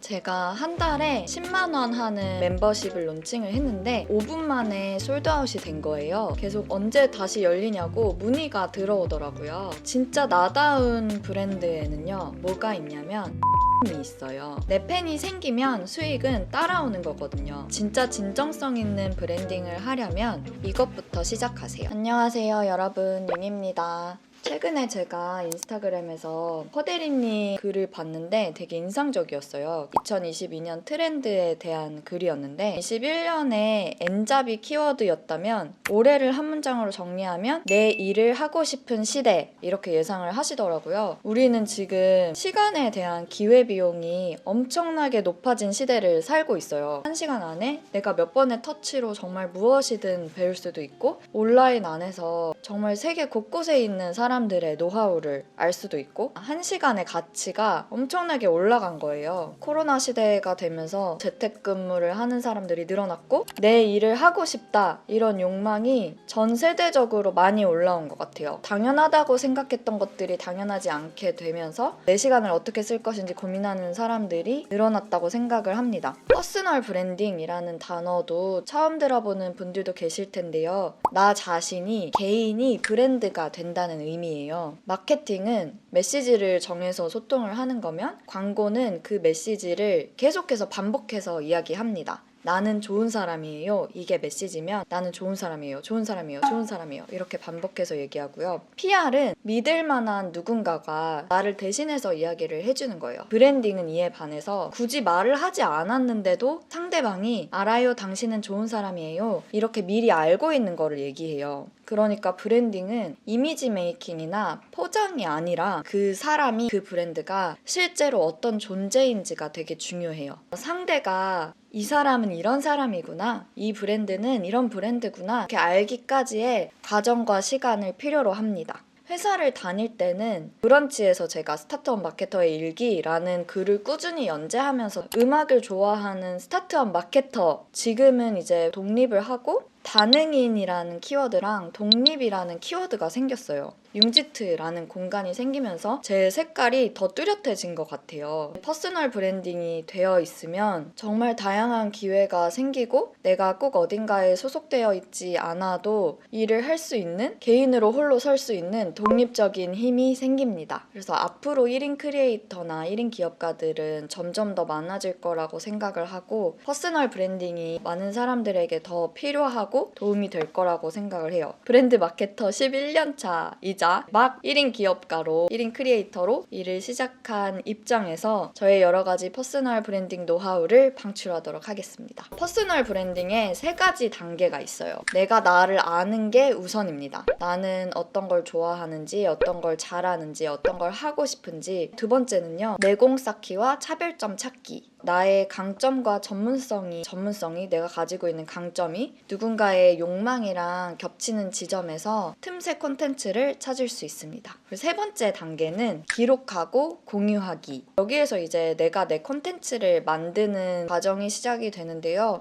제가 한 달에 10만 원 하는 멤버십을 론칭을 했는데 5분 만에 솔드아웃이 된 거예요. 계속 언제 다시 열리냐고 문의가 들어오더라고요. 진짜 나다운 브랜드에는요, 뭐가 있냐면 이 있어요. 내 팬이 생기면 수익은 따라오는 거거든요. 진짜 진정성 있는 브랜딩을 하려면 이것부터 시작하세요. 안녕하세요, 여러분. 윤입니다. 최근에 제가 인스타그램에서 허대리님 글을 봤는데 되게 인상적이었어요. 2022년 트렌드에 대한 글이었는데 21년에 N잡이 키워드였다면 올해를 한 문장으로 정리하면 내 일을 하고 싶은 시대, 이렇게 예상을 하시더라고요. 우리는 지금 시간에 대한 기회비용이 엄청나게 높아진 시대를 살고 있어요. 1시간 안에 내가 몇 번의 터치로 정말 무엇이든 배울 수도 있고, 온라인 안에서 정말 세계 곳곳에 있는 사람들의 노하우를 알 수도 있고, 1시간의 가치가 엄청나게 올라간 거예요. 코로나 시대가 되면서 재택근무를 하는 사람들이 늘어났고 내 일을 하고 싶다, 이런 욕망이 전 세대적으로 많이 올라온 것 같아요. 당연하다고 생각했던 것들이 당연하지 않게 되면서 내 시간을 어떻게 쓸 것인지 고민하는 사람들이 늘어났다고 생각을 합니다. 퍼스널 브랜딩이라는 단어도 처음 들어보는 분들도 계실 텐데요. 나 자신이, 개인이 브랜드가 된다는 의미예요. 마케팅은 메시지를 정해서 소통을 하는 거면, 광고는 그 메시지를 계속해서 반복해서 이야기합니다. 나는 좋은 사람이에요, 이게 메시지면 나는 좋은 사람이에요, 좋은 사람이에요, 좋은 사람이에요, 이렇게 반복해서 얘기하고요. PR은 믿을 만한 누군가가 나를 대신해서 이야기를 해주는 거예요. 브랜딩은 이에 반해서 굳이 말을 하지 않았는데도 상대방이 알아요, 당신은 좋은 사람이에요, 이렇게 미리 알고 있는 거를 얘기해요. 그러니까 브랜딩은 이미지 메이킹이나 포장이 아니라 그 사람이, 그 브랜드가 실제로 어떤 존재인지가 되게 중요해요. 상대가 이 사람은 이런 사람이구나, 이 브랜드는 이런 브랜드구나, 이렇게 알기까지의 과정과 시간을 필요로 합니다. 회사를 다닐 때는 브런치에서 제가 스타트업 마케터의 일기라는 글을 꾸준히 연재하면서 음악을 좋아하는 스타트업 마케터, 지금은 이제 독립을 하고 다능인이라는 키워드랑 독립이라는 키워드가 생겼어요. 융지트라는 공간이 생기면서 제 색깔이 더 뚜렷해진 것 같아요. 퍼스널 브랜딩이 되어 있으면 정말 다양한 기회가 생기고 내가 꼭 어딘가에 소속되어 있지 않아도 일을 할 수 있는, 개인으로 홀로 설 수 있는 독립적인 힘이 생깁니다. 그래서 앞으로 1인 크리에이터나 1인 기업가들은 점점 더 많아질 거라고 생각을 하고, 퍼스널 브랜딩이 많은 사람들에게 더 필요하고 도움이 될 거라고 생각을 해요. 브랜드 마케터 11년 차이자 막 1인 기업가로, 1인 크리에이터로 일을 시작한 입장에서 저의 여러 가지 퍼스널 브랜딩 노하우를 방출하도록 하겠습니다. 퍼스널 브랜딩에 3가지 단계가 있어요. 내가 나를 아는 게 우선입니다. 나는 어떤 걸 좋아하는지, 어떤 걸 잘하는지, 어떤 걸 하고 싶은지. 두 번째는요, 내공 쌓기와 차별점 찾기. 나의 강점과 전문성이 내가 가지고 있는 강점이 누군가의 욕망이랑 겹치는 지점에서 틈새 콘텐츠를 찾을 수 있습니다. 그리고 3번째 단계는 기록하고 공유하기. 여기에서 이제 내가 내 콘텐츠를 만드는 과정이 시작이 되는데요.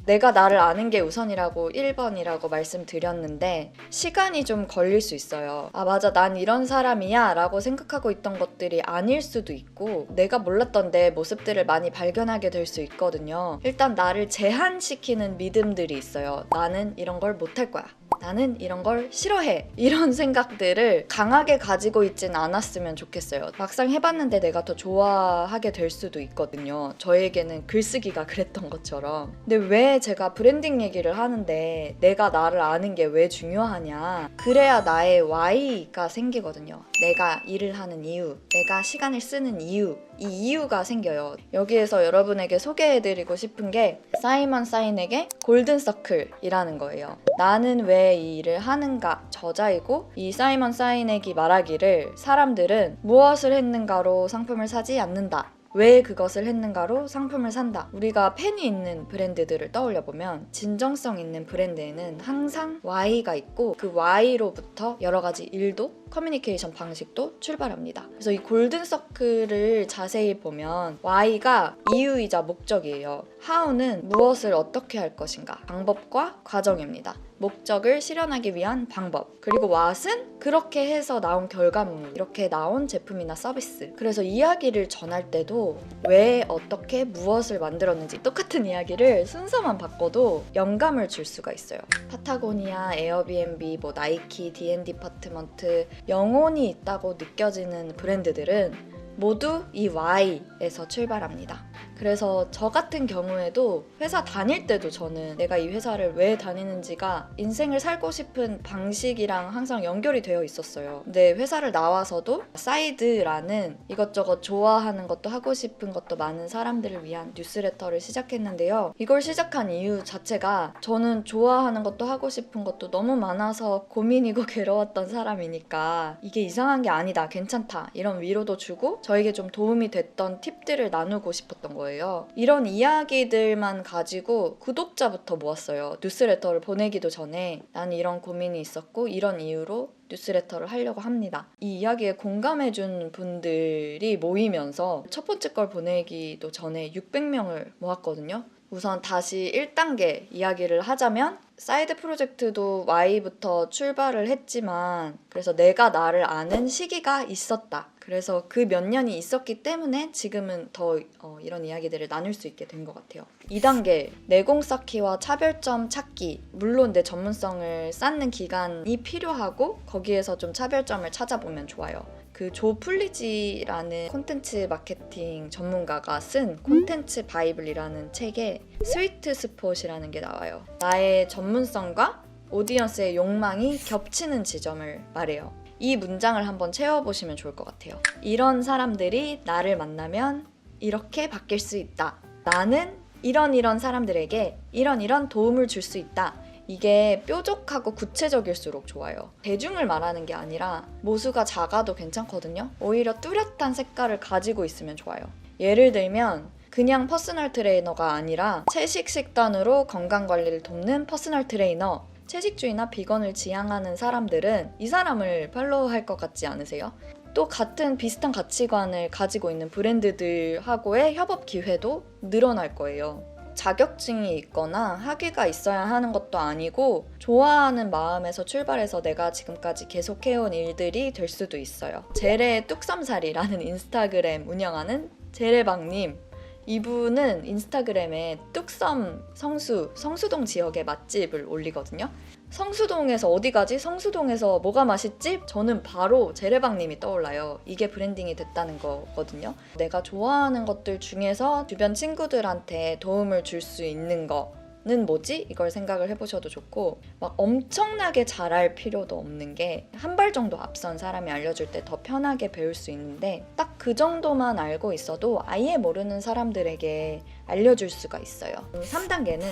내가 나를 아는 게 우선이라고 1번이라고 말씀드렸는데 시간이 좀 걸릴 수 있어요. 아, 맞아, 난 이런 사람이야 라고 생각하고 있던 것들이 아닐 수도 있고, 내가 몰랐던 내 모습들을 많이 발견하게 될 수 있거든요. 일단 나를 제한시키는 믿음들이 있어요. 나는 이런 걸 못할 거야, 나는 이런 걸 싫어해, 이런 생각들을 강하게 가지고 있진 않았으면 좋겠어요. 막상 해봤는데 내가 더 좋아하게 될 수도 있거든요. 저에게는 글쓰기가 그랬던 것처럼. 근데 왜 제가 브랜딩 얘기를 하는데 내가 나를 아는 게 왜 중요하냐, 그래야 나의 why가 생기거든요. 내가 일을 하는 이유, 내가 시간을 쓰는 이유, 이 이유가 생겨요. 여기에서 여러분에게 소개해드리고 싶은 게 사이먼 사이넥의 골든 서클이라는 거예요. 나는 왜 이 일을 하는가 저자이고, 이 사이먼 사이넥이 말하기를 사람들은 무엇을 했는가로 상품을 사지 않는다, 왜 그것을 했는가로 상품을 산다. 우리가 팬이 있는 브랜드들을 떠올려보면 진정성 있는 브랜드에는 항상 Y가 있고, 그 Y로부터 여러 가지 일도 커뮤니케이션 방식도 출발합니다. 그래서 이 골든 서클을 자세히 보면 Y가 이유이자 목적이에요. How는 무엇을 어떻게 할 것인가, 방법과 과정입니다. 목적을 실현하기 위한 방법. 그리고 what은 그렇게 해서 나온 결과물, 이렇게 나온 제품이나 서비스. 그래서 이야기를 전할 때도 왜, 어떻게, 무엇을 만들었는지 똑같은 이야기를 순서만 바꿔도 영감을 줄 수가 있어요. 파타고니아, 에어비앤비, 나이키, D&D 디파트먼트, 영혼이 있다고 느껴지는 브랜드들은 모두 이 Y에서 출발합니다. 그래서 저 같은 경우에도 회사 다닐 때도 저는 내가 이 회사를 왜 다니는지가 인생을 살고 싶은 방식이랑 항상 연결이 되어 있었어요. 근데 회사를 나와서도 사이드라는 이것저것 좋아하는 것도 하고 싶은 것도 많은 사람들을 위한 뉴스레터를 시작했는데요. 이걸 시작한 이유 자체가 저는 좋아하는 것도 하고 싶은 것도 너무 많아서 고민이고 괴로웠던 사람이니까 이게 이상한 게 아니다, 괜찮다, 이런 위로도 주고 저에게 좀 도움이 됐던 팁들을 나누고 싶었던 거예요. 이런 이야기들만 가지고 구독자부터 모았어요. 뉴스레터를 보내기도 전에 나는 이런 고민이 있었고 이런 이유로 뉴스레터를 하려고 합니다. 이 이야기에 공감해준 분들이 모이면서 첫 번째 걸 보내기도 전에 600명을 모았거든요. 우선 다시 1단계 이야기를 하자면 사이드 프로젝트도 Y부터 출발을 했지만 그래서 내가 나를 아는 시기가 있었다. 그래서 그 몇 년이 있었기 때문에 지금은 더 이런 이야기들을 나눌 수 있게 된 것 같아요. 2단계, 내공 쌓기와 차별점 찾기. 물론 내 전문성을 쌓는 기간이 필요하고 거기에서 좀 차별점을 찾아보면 좋아요. 그 조 플리지라는 콘텐츠 마케팅 전문가가 쓴 콘텐츠 바이블이라는 책에 스위트 스폿이라는 게 나와요. 나의 전문성과 오디언스의 욕망이 겹치는 지점을 말해요. 이 문장을 한번 채워보시면 좋을 것 같아요. 이런 사람들이 나를 만나면 이렇게 바뀔 수 있다. 나는 이런 사람들에게 이런 도움을 줄 수 있다. 이게 뾰족하고 구체적일수록 좋아요. 대중을 말하는 게 아니라 모수가 작아도 괜찮거든요. 오히려 뚜렷한 색깔을 가지고 있으면 좋아요. 예를 들면 그냥 퍼스널 트레이너가 아니라 채식 식단으로 건강관리를 돕는 퍼스널 트레이너, 채식주의나 비건을 지향하는 사람들은 이 사람을 팔로우할 것 같지 않으세요? 또 같은 비슷한 가치관을 가지고 있는 브랜드들하고의 협업 기회도 늘어날 거예요. 자격증이 있거나 학위가 있어야 하는 것도 아니고 좋아하는 마음에서 출발해서 내가 지금까지 계속해온 일들이 될 수도 있어요. 제레 뚝섬살이라는 인스타그램 운영하는 제레방님, 이분은 인스타그램에 뚝섬 성수동 지역의 맛집을 올리거든요. 성수동에서 어디 가지? 성수동에서 뭐가 맛있지? 저는 바로 제레방님이 떠올라요. 이게 브랜딩이 됐다는 거거든요. 내가 좋아하는 것들 중에서 주변 친구들한테 도움을 줄 수 있는 거는 뭐지? 이걸 생각을 해보셔도 좋고, 막 엄청나게 잘할 필요도 없는 게 한 발 정도 앞선 사람이 알려줄 때 더 편하게 배울 수 있는데 딱 그 정도만 알고 있어도 아예 모르는 사람들에게 알려줄 수가 있어요. 3단계는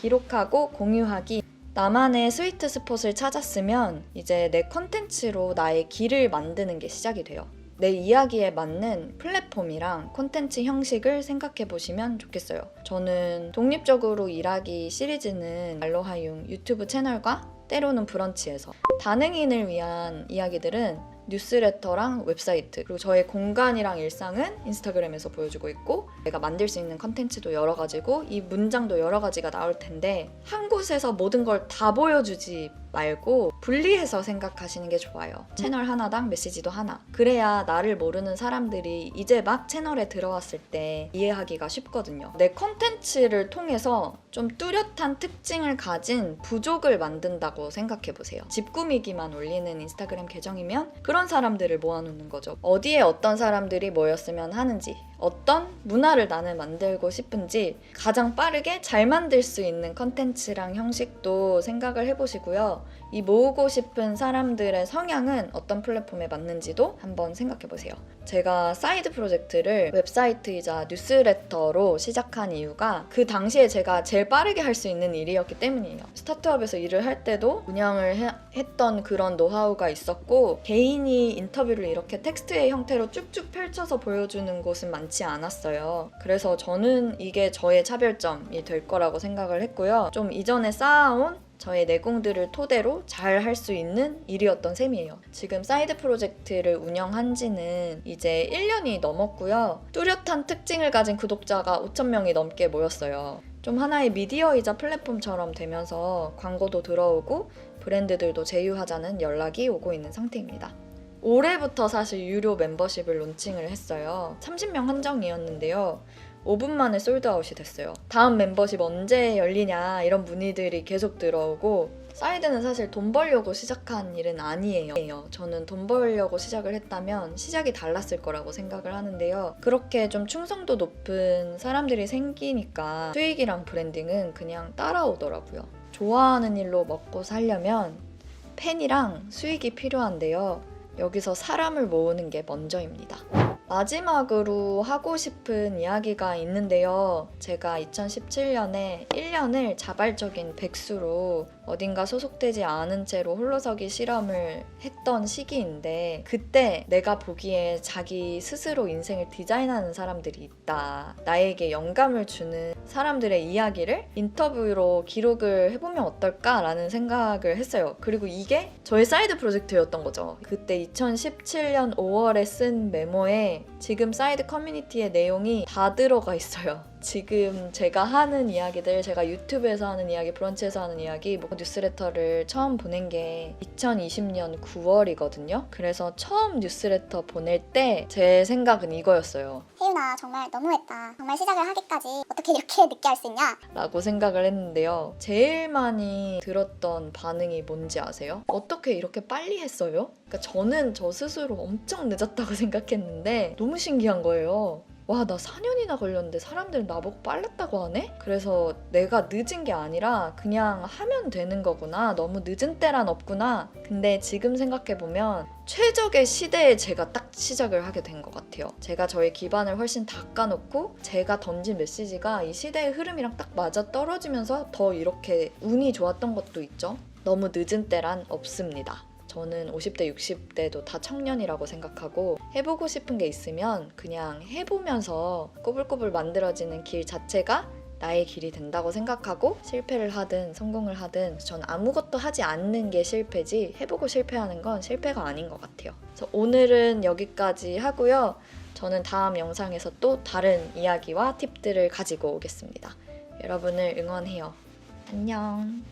기록하고 공유하기. 나만의 스위트 스폿을 찾았으면 이제 내 컨텐츠로 나의 길을 만드는 게 시작이 돼요. 내 이야기에 맞는 플랫폼이랑 콘텐츠 형식을 생각해 보시면 좋겠어요. 저는 독립적으로 일하기 시리즈는 알로하융 유튜브 채널과 때로는 브런치에서, 다능인을 위한 이야기들은 뉴스레터랑 웹사이트, 그리고 저의 공간이랑 일상은 인스타그램에서 보여주고 있고 내가 만들 수 있는 컨텐츠도 여러 가지고 이 문장도 여러 가지가 나올 텐데 한 곳에서 모든 걸 다 보여주지 말고 분리해서 생각하시는 게 좋아요. 채널 하나당 메시지도 하나. 그래야 나를 모르는 사람들이 이제 막 채널에 들어왔을 때 이해하기가 쉽거든요. 내 컨텐츠를 통해서 좀 뚜렷한 특징을 가진 부족을 만든다고 생각해보세요. 집 꾸미기만 올리는 인스타그램 계정이면 그런 사람들을 모아놓는 거죠. 어디에 어떤 사람들이 모였으면 하는지, 어떤 문화를 나는 만들고 싶은지 가장 빠르게 잘 만들 수 있는 컨텐츠랑 형식도 생각을 해보시고요. 이 모으고 싶은 사람들의 성향은 어떤 플랫폼에 맞는지도 한번 생각해보세요. 제가 사이드 프로젝트를 웹사이트이자 뉴스레터로 시작한 이유가 그 당시에 제가 제일 빠르게 할 수 있는 일이었기 때문이에요. 스타트업에서 일을 할 때도 운영을 했던 그런 노하우가 있었고 개인이 인터뷰를 이렇게 텍스트의 형태로 쭉쭉 펼쳐서 보여주는 곳은 많지 않았어요. 그래서 저는 이게 저의 차별점이 될 거라고 생각을 했고요. 좀 이전에 쌓아온 저의 내공들을 토대로 잘 할 수 있는 일이었던 셈이에요. 지금 사이드 프로젝트를 운영한 지는 이제 1년이 넘었고요. 뚜렷한 특징을 가진 구독자가 5,000명이 넘게 모였어요. 좀 하나의 미디어이자 플랫폼처럼 되면서 광고도 들어오고 브랜드들도 제휴하자는 연락이 오고 있는 상태입니다. 올해부터 사실 유료 멤버십을 론칭을 했어요. 30명 한정이었는데요. 5분 만에 솔드아웃이 됐어요. 다음 멤버십 언제 열리냐 이런 문의들이 계속 들어오고 사이드는 사실 돈 벌려고 시작한 일은 아니에요. 저는 돈 벌려고 시작을 했다면 시작이 달랐을 거라고 생각을 하는데요. 그렇게 좀 충성도 높은 사람들이 생기니까 수익이랑 브랜딩은 그냥 따라오더라고요. 좋아하는 일로 먹고 살려면 팬이랑 수익이 필요한데요. 여기서 사람을 모으는 게 먼저입니다. 마지막으로 하고 싶은 이야기가 있는데요. 제가 2017년에 1년을 자발적인 백수로 어딘가 소속되지 않은 채로 홀로서기 실험을 했던 시기인데 그때 내가 보기에 자기 스스로 인생을 디자인하는 사람들이 있다. 나에게 영감을 주는 사람들의 이야기를 인터뷰로 기록을 해보면 어떨까라는 생각을 했어요. 그리고 이게 저의 사이드 프로젝트였던 거죠. 그때 2017년 5월에 쓴 메모에 지금 사이드 커뮤니티의 내용이 다 들어가 있어요. 지금 제가 하는 이야기들, 제가 유튜브에서 하는 이야기, 브런치에서 하는 이야기, 뉴스레터를 처음 보낸 게 2020년 9월이거든요. 그래서 처음 뉴스레터 보낼 때 제 생각은 이거였어요. 혜윤아 정말 너무했다. 정말 시작을 하기까지 어떻게 이렇게 늦게 할 수 있냐? 라고 생각을 했는데요. 제일 많이 들었던 반응이 뭔지 아세요? 어떻게 이렇게 빨리 했어요? 그러니까 저는 저 스스로 엄청 늦었다고 생각했는데 너무 신기한 거예요. 와, 나 4년이나 걸렸는데 사람들은 나보고 빨랐다고 하네? 그래서 내가 늦은 게 아니라 그냥 하면 되는 거구나. 너무 늦은 때란 없구나. 근데 지금 생각해보면 최적의 시대에 제가 딱 시작을 하게 된 것 같아요. 제가 저의 기반을 훨씬 닦아놓고 제가 던진 메시지가 이 시대의 흐름이랑 딱 맞아 떨어지면서 더 이렇게 운이 좋았던 것도 있죠. 너무 늦은 때란 없습니다. 저는 50대, 60대도 다 청년이라고 생각하고 해보고 싶은 게 있으면 그냥 해보면서 꼬불꼬불 만들어지는 길 자체가 나의 길이 된다고 생각하고 실패를 하든 성공을 하든 저는 아무것도 하지 않는 게 실패지 해보고 실패하는 건 실패가 아닌 것 같아요. 그래서 오늘은 여기까지 하고요. 저는 다음 영상에서 또 다른 이야기와 팁들을 가지고 오겠습니다. 여러분을 응원해요. 안녕.